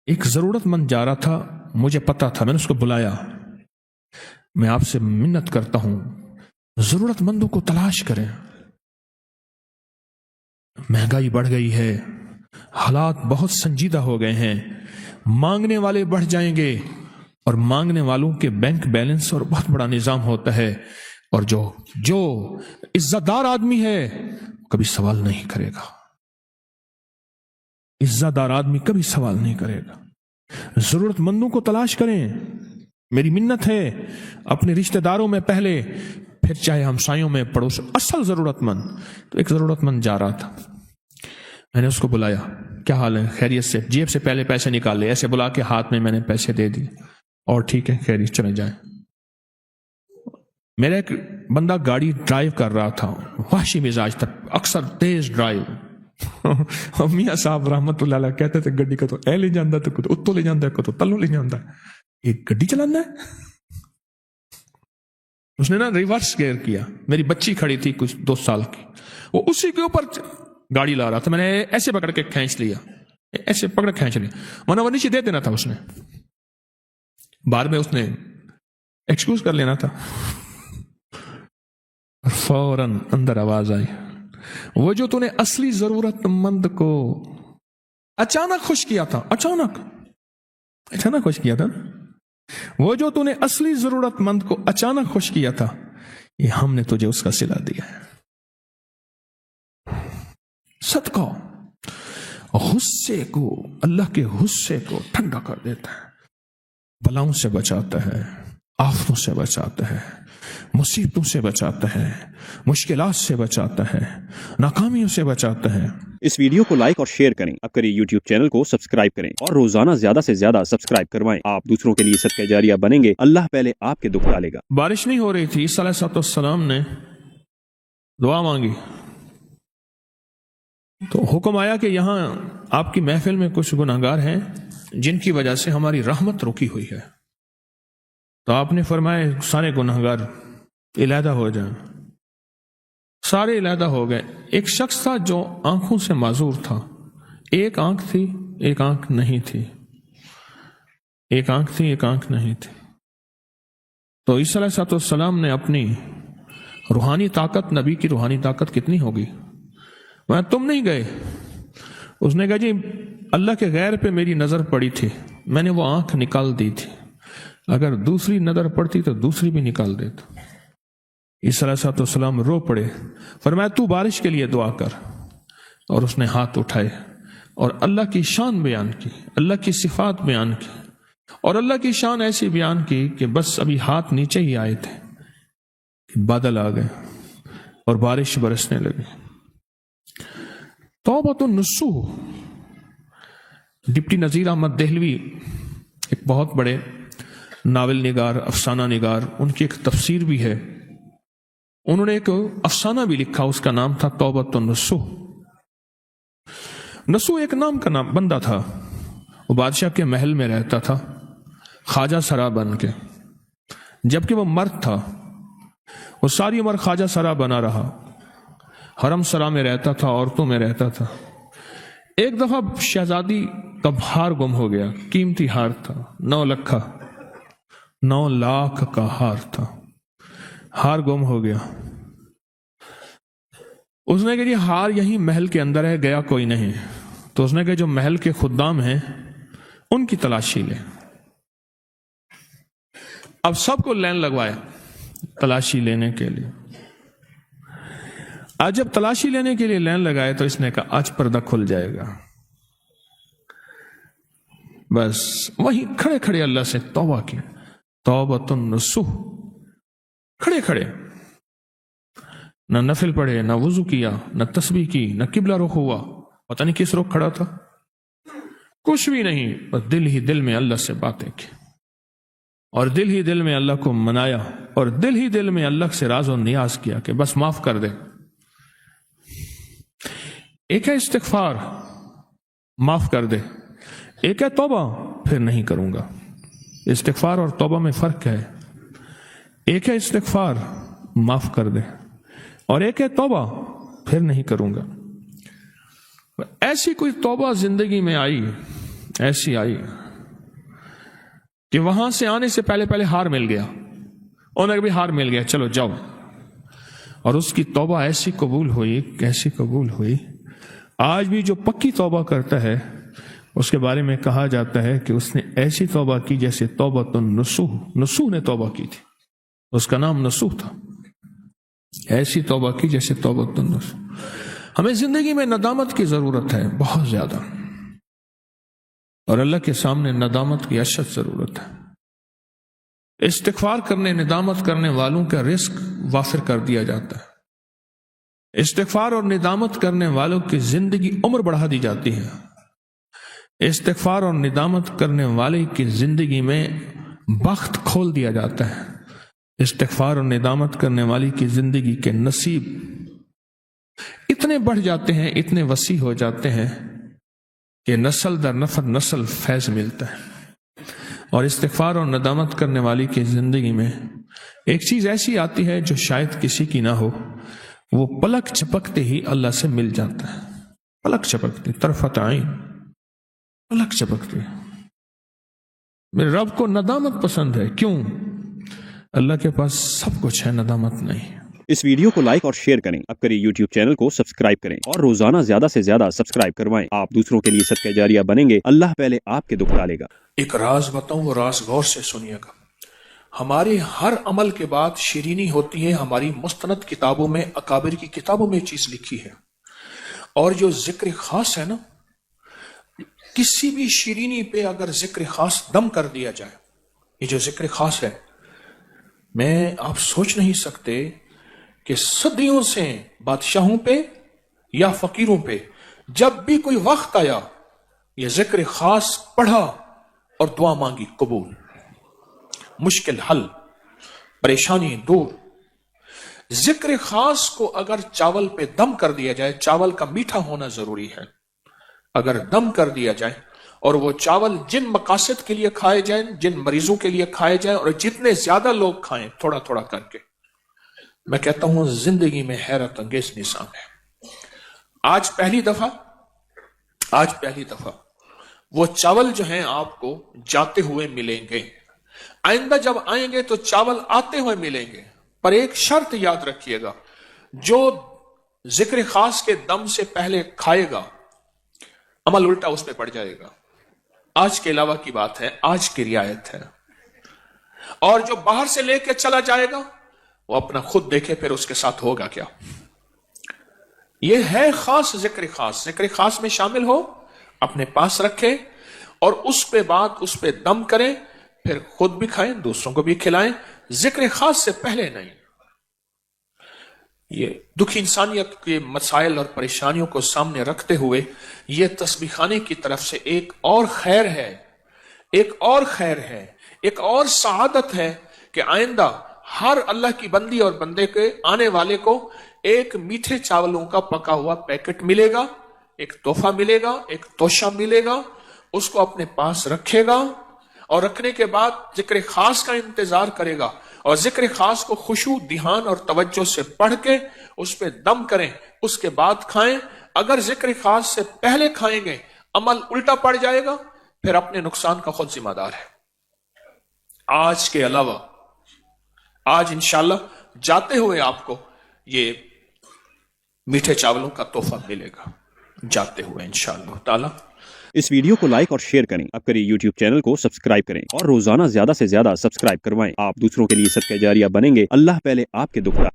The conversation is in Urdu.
ایک ضرورت مند جا رہا تھا، مجھے پتا تھا، میں نے اس کو بلایا، میں آپ سے منت کرتا ہوں ضرورت مندوں کو تلاش کریں، مہنگائی بڑھ گئی ہے، حالات بہت سنجیدہ ہو گئے ہیں، مانگنے والے بڑھ جائیں گے اور مانگنے والوں کے بینک بیلنس اور بہت بڑا نظام ہوتا ہے، اور جو عزت دار آدمی ہے کبھی سوال نہیں کرے گا، عزت دار آدمی کبھی سوال نہیں کرے گا۔ ضرورت مندوں کو تلاش کریں، میری منت ہے، اپنے رشتہ داروں میں پہلے، پھر چاہے ہمسایوں میں، پڑوس، اصل ضرورت مند۔ تو ایک ضرورت مند جا رہا تھا، میں نے اس کو بلایا، کیا حال ہے، خیریت سے؟ جیب سے پہلے پیسے نکال لے، ایسے بلا کے ہاتھ میں نے پیسے دے دیے، اور ٹھیک ہے خیریت، چلے جائیں۔ میرا ایک بندہ گاڑی ڈرائیو کر رہا تھا، وحشی مزاج تھا، اکثر تیز ڈرائیو، میاں صاحب رحمت اللہ علیہ کہتے تھے گڈی کا تو اے لے جاندہ تو کتو اتو لے جاندہ ہے، کتو تلو لے جاندہ ہے، ایک گڈی چلانا ہے۔ اس نے نا ریورس گیئر کیا، میری بچی کھڑی تھی کچھ 2 سال کی، وہ اسی کے اوپر گاڑی لا رہا تھا، میں نے ایسے پکڑ کے کھینچ لیا، ایسے پکڑ کھینچ لیا، ورنہ وہ نیچے دے دینا تھا، اس نے بعد میں اس نے ایکسکیوز کر لینا تھا، فوراً اندر آواز آئی، وہ جو تو نے اصلی ضرورت مند کو اچانک خوش کیا تھا، اچانک خوش کیا تھا، وہ جو تو نے اصلی ضرورت مند کو اچانک خوش کیا تھا، یہ ہم نے تجھے اس کا صلہ دیا ہے۔ صدقہ غصے کو، اللہ کے غصے کو ٹھنڈا کر دیتا ہے، بلاؤں سے بچاتا ہے، آفتوں سے بچاتا ہے، مصیبتوں سے بچاتا ہے، مشکلات سے بچاتا ہے، ناکامیوں سے بچاتا ہے۔ اس ویڈیو کو لائک اور شیئر کریں، اب کریں یوٹیوب چینل کو سبسکرائب کریں اور روزانہ زیادہ سے زیادہ سبسکرائب کروائیں، آپ دوسروں کے لیے صدقہ جاریہ بنیں گے، اللہ پہلے آپ کے دکھ ڈالے گا۔ بارش نہیں ہو رہی تھی، عیسیٰ علیہ السلام نے دعا مانگی تو حکم آیا کہ یہاں آپ کی محفل میں کچھ گناہگار ہیں جن کی وجہ سے ہماری رحمت رکی ہوئی ہے، تو آپ نے فرمایا سارے گناہگار علیحدہ ہو جائیں، سارے علیحدہ ہو گئے۔ ایک شخص تھا جو آنکھوں سے معذور تھا، ایک آنکھ تھی ایک آنکھ نہیں تھی، ایک آنکھ تھی ایک آنکھ نہیں تھی، تو عیسیٰ علیہ السلام نے اپنی روحانی طاقت، نبی کی روحانی طاقت کتنی ہوگی، میں تم نہیں گئے، اس نے کہا جی اللہ کے غیر پہ میری نظر پڑی تھی، میں نے وہ آنکھ نکال دی تھی، اگر دوسری نظر پڑتی تو دوسری بھی نکال دیتا۔ عیسیٰ علیہ السلام رو پڑے، فرمایا تو بارش کے لیے دعا کر، اور اس نے ہاتھ اٹھائے اور اللہ کی شان بیان کی، اللہ کی صفات بیان کی، اور اللہ کی شان ایسی بیان کی کہ بس ابھی ہاتھ نیچے ہی آئے تھے کہ بادل آ گئے اور بارش برسنے لگی۔ توبۃ النصوح، ڈپٹی نذیر احمد دہلوی ایک بہت بڑے ناول نگار، افسانہ نگار، ان کی ایک تفسیر بھی ہے، انہوں نے ایک افسانہ بھی لکھا، اس کا نام تھا توبۃ النصوح۔ نصوح ایک نام کا نام بندہ تھا، وہ بادشاہ کے محل میں رہتا تھا خواجہ سرا بن کے، جبکہ وہ مرد تھا، وہ ساری عمر خواجہ سرا بنا رہا، حرم سرا میں رہتا تھا، عورتوں میں رہتا تھا۔ ایک دفعہ شہزادی کا ہار گم ہو گیا، قیمتی ہار تھا، 9 لاکھ کا ہار تھا، ہار گم ہو گیا۔ اس نے کہا جی ہار یہیں محل کے اندر ہے، گیا کوئی نہیں، تو اس نے کہا جو محل کے خدام ہیں ان کی تلاشی لے۔ اب سب کو لائن لگوایا تلاشی لینے کے لیے، آج جب تلاشی لینے کے لیے لائن لگائے تو اس نے کہا آج پردہ کھل جائے گا، بس وہیں کھڑے کھڑے اللہ سے توبہ کی، توبۃ النصوح، کھڑے کھڑے، نہ نفل پڑھے، نہ وضو کیا، نہ تسبیح کی، نہ قبلہ رخ ہوا، پتہ نہیں کس رخ کھڑا تھا، کچھ بھی نہیں، بس دل ہی دل میں اللہ سے باتیں کی، اور دل ہی دل میں اللہ کو منایا، اور دل ہی دل میں اللہ سے راز و نیاز کیا کہ بس معاف کر دے۔ ایک ہے استغفار، معاف کر دے، ایک ہے توبہ، پھر نہیں کروں گا۔ استغفار اور توبہ میں فرق ہے، ایک ہے استغفار معاف کر دے، اور ایک ہے توبہ پھر نہیں کروں گا۔ ایسی کوئی توبہ زندگی میں آئی، ایسی آئی کہ وہاں سے آنے سے پہلے ہار مل گیا، انہیں بھی ہار مل گیا، چلو جاؤ، اور اس کی توبہ ایسی قبول ہوئی، آج بھی جو پکی توبہ کرتا ہے اس کے بارے میں کہا جاتا ہے کہ اس نے ایسی توبہ کی جیسے توبۃ نصوح نے توبہ کی تھی، اس کا نام نصوح تھا، ایسی توبہ کی جیسے توبۃ نصوح۔ ہمیں زندگی میں ندامت کی ضرورت ہے بہت زیادہ، اور اللہ کے سامنے ندامت کی اشد ضرورت ہے۔ استغفار کرنے، ندامت کرنے والوں کا رزق وافر کر دیا جاتا ہے، استغفار اور ندامت کرنے والوں کی زندگی عمر بڑھا دی جاتی ہے، استغفار اور ندامت کرنے والے کی زندگی میں بخت کھول دیا جاتا ہے، استغفار اور ندامت کرنے والی کی زندگی کے نصیب اتنے بڑھ جاتے ہیں، اتنے وسیع ہو جاتے ہیں کہ نسل در نسل فیض ملتا ہے۔ اور استغفار اور ندامت کرنے والی کی زندگی میں ایک چیز ایسی آتی ہے جو شاید کسی کی نہ ہو، وہ پلک چپکتے ہی اللہ سے مل جاتا ہے، پلک چپکتے، طرفت عین، پلک چپکتے۔ میرے رب کو ندامت پسند ہے، کیوں؟ اللہ کے پاس سب کچھ ہے، ندامت نہیں۔ اس ویڈیو کو لائک اور شیئر کریں، اب کریں یوٹیوب چینل کو سبسکرائب کریں اور روزانہ زیادہ سے زیادہ سبسکرائب کروائیں۔ آپ دوسروں کے لیے صدقہ جاریہ بنیں گے، اللہ پہلے آپ کے دکھ ڈالے گا۔ ایک راز بتاؤں، وہ راز غور سے سنیے گا۔ ہمارے ہر عمل کے بعد شیرینی ہوتی ہے، ہماری مستند کتابوں میں، اکابر کی کتابوں میں چیز لکھی ہے، اور جو ذکر خاص ہے نا، کسی بھی شیرینی پہ اگر ذکر خاص دم کر دیا جائے، یہ جو ذکر خاص ہے، میں آپ سوچ نہیں سکتے کہ صدیوں سے بادشاہوں پہ یا فقیروں پہ جب بھی کوئی وقت آیا، یہ ذکر خاص پڑھا اور دعا مانگی، قبول، مشکل حل، پریشانی دور۔ ذکر خاص کو اگر چاول پہ دم کر دیا جائے، چاول کا میٹھا ہونا ضروری ہے، اگر دم کر دیا جائے اور وہ چاول جن مقاصد کے لیے کھائے جائیں، جن مریضوں کے لیے کھائے جائیں، اور جتنے زیادہ لوگ کھائیں تھوڑا تھوڑا کر کے، میں کہتا ہوں زندگی میں حیرت انگیز نظام ہے۔ آج پہلی دفعہ وہ چاول جو ہیں آپ کو جاتے ہوئے ملیں گے، آئندہ جب آئیں گے تو چاول آتے ہوئے ملیں گے، پر ایک شرط یاد رکھیے گا، جو ذکر خاص کے دم سے پہلے کھائے گا عمل الٹا اس پہ پڑ جائے گا۔ آج کے علاوہ کی بات ہے، آج کی رعایت ہے، اور جو باہر سے لے کے چلا جائے گا وہ اپنا خود دیکھے پھر اس کے ساتھ ہوگا کیا۔ یہ ہے خاص، ذکر خاص میں شامل ہو، اپنے پاس رکھے اور اس پہ دم کریں، پھر خود بھی کھائیں، دوسروں کو بھی کھلائیں، ذکر خاص سے پہلے نہیں۔ یہ دکھی انسانیت کے مسائل اور پریشانیوں کو سامنے رکھتے ہوئے یہ تسبیح خانے کی طرف سے ایک اور خیر ہے، ایک اور سعادت ہے کہ آئندہ ہر اللہ کی بندی اور بندے کے آنے والے کو ایک میٹھے چاولوں کا پکا ہوا پیکٹ ملے گا، ایک تحفہ ملے گا، ایک توشہ ملے گا، اس کو اپنے پاس رکھے گا، اور رکھنے کے بعد ذکر خاص کا انتظار کرے گا، اور ذکر خاص کو خشوع، دھیان اور توجہ سے پڑھ کے اس پہ دم کریں، اس کے بعد کھائیں۔ اگر ذکر خاص سے پہلے کھائیں گے عمل الٹا پڑ جائے گا، پھر اپنے نقصان کا خود ذمہ دار ہے۔ آج کے علاوہ آج انشاءاللہ جاتے ہوئے آپ کو یہ میٹھے چاولوں کا تحفہ ملے گا، جاتے ہوئے انشاءاللہ تعالی۔ اس ویڈیو کو لائک اور شیئر کریں، اب کریں یوٹیوب چینل کو سبسکرائب کریں اور روزانہ زیادہ سے زیادہ سبسکرائب کروائیں۔ آپ دوسروں کے لیے صدقہ جاریہ بنیں گے، اللہ پہلے آپ کے دکھ ڈالے گا۔